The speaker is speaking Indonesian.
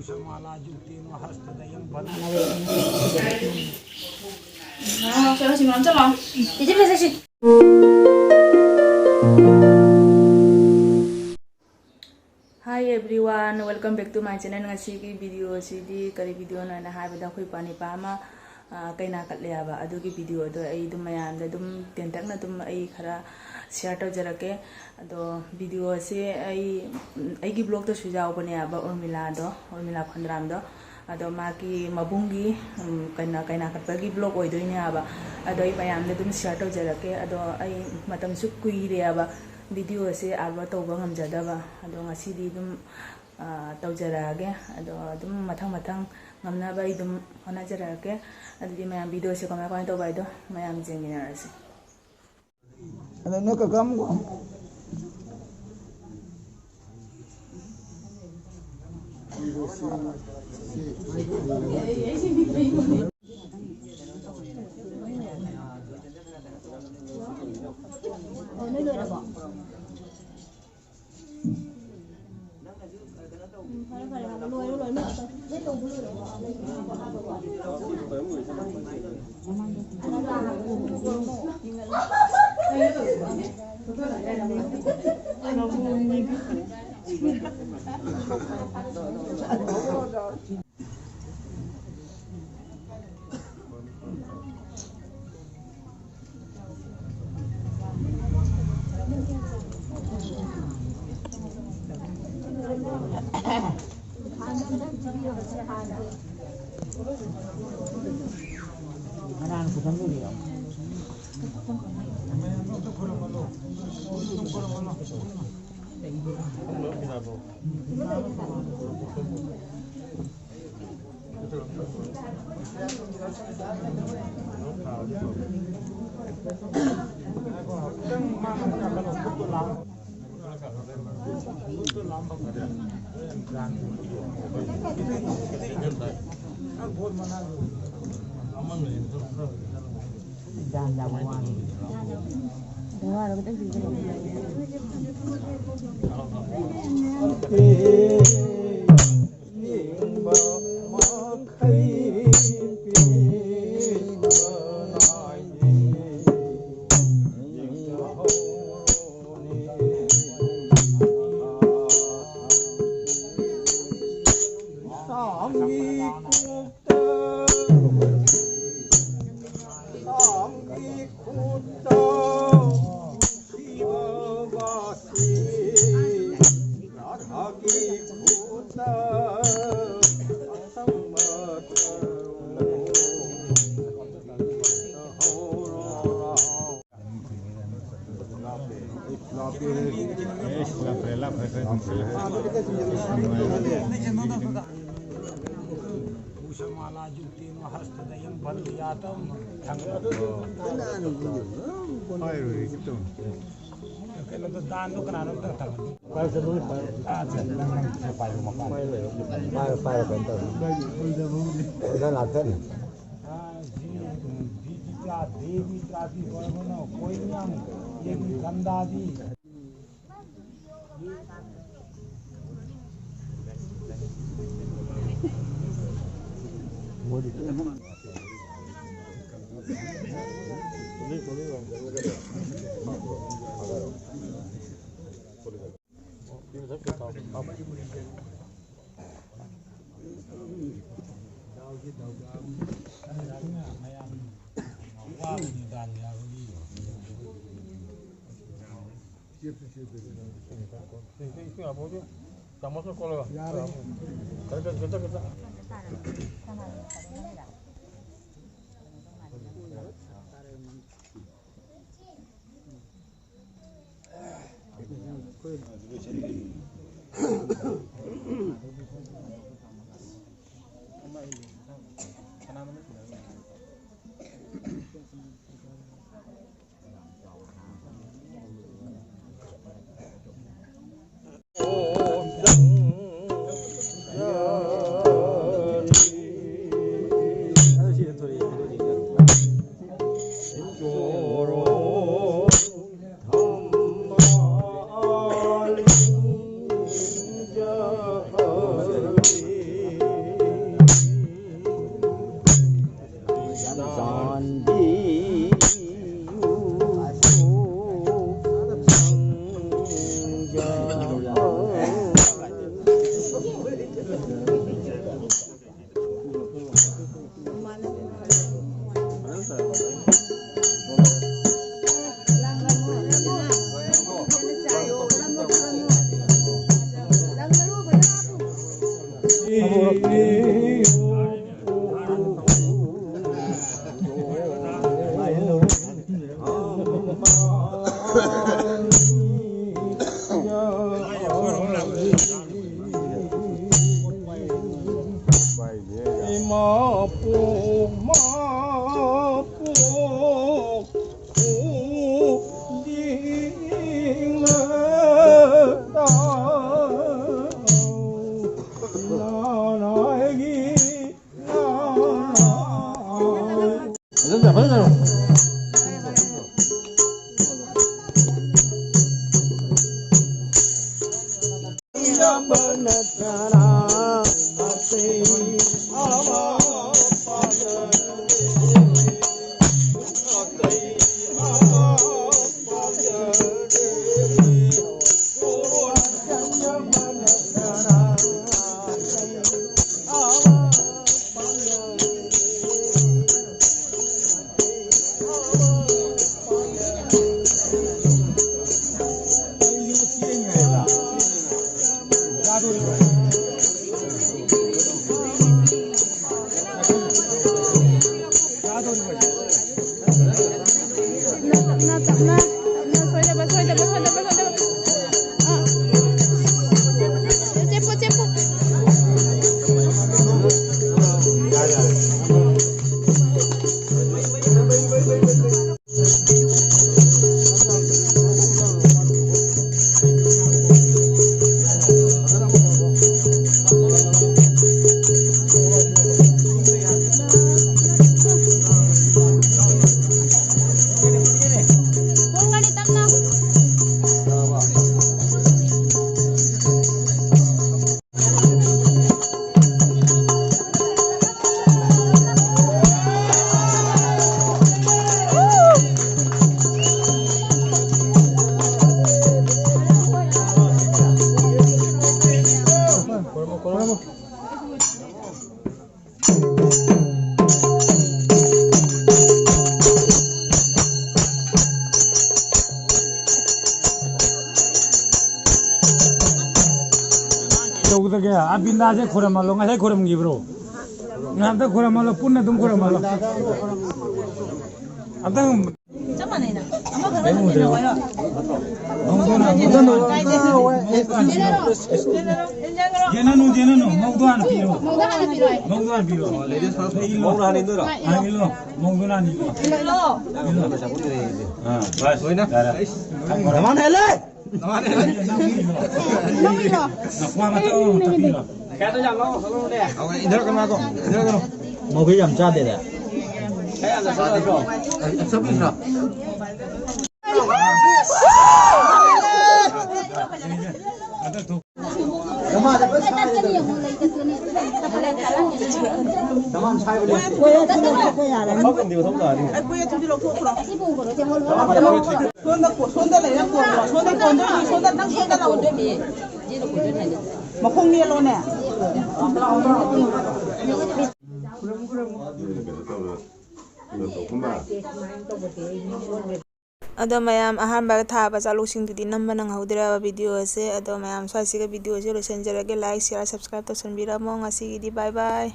कुशमाला जुक्तिन हस्तदयं बल kaya si Mom chalo. Tiji bese si. Hi everyone, welcome back to my channel. Ngasi ki video si di kari video na hai bada khoi pani pa ma kaina kat le aba adu ki video do ai dum mayam da dum tentak na dum ai khara share to jarake ado video se ai ki blog to sujao bane aba urmila khondram do ado maki mabungi kaina kat pa ki blog oi doine aba ado ai mayam da dum share to jarake ado ai matam su kui re aba video se upload tawba ngamjadaba ado ngasidi dum tawjarage ado dum mathang ngamnaba I dum honajarage adudi mayam video se kama kama tawba do mayam jenginarase ada no ka kam ko कुशमाला जुक्तिन हस्तदयं बलयातं kalau tu dan tu kenapa tu tak? Kalau sebelum saya pakai makan. Pakai bentar. Dah laten. Devi trati mana? Koi yang ganda di. Estamos con colega. Jai 아빈다제 고라말로 nga세 고람 gibro ngabda 고라말로 punna dum 고라말로 abdang 잠깐만이나 아마 그러면 나와요. 제나노 먹도 안 필요 먹도 안 필요 먹도 안 힘들어 안 일로 먹도 안 일로 बस होइन नमान हेले नमान हेले नमिलो नक्वामा त तपिलो काटो जालो सलो ले अब इधर कमाको इधर करो मौके हम चा दे दे है अंदर सब इधर अंदर तो तमाम छाय बोले कोई यार मगन दियो थोक आदि ए कोई तुझे लोग थोक रो 손다 내려 손다 땅 손다 나오대 미 먹콩 니로네 अदो मैम अहम थाब चालूसिंगदुदी नंबर नंगहौद्रबा वीडियो असे अदो मैम स्वाइसिगा वीडियो से लोसनजरगे लाइक शेयर सब्सक्राइब तौसनबिरमो ngasiगidi बाय बाय।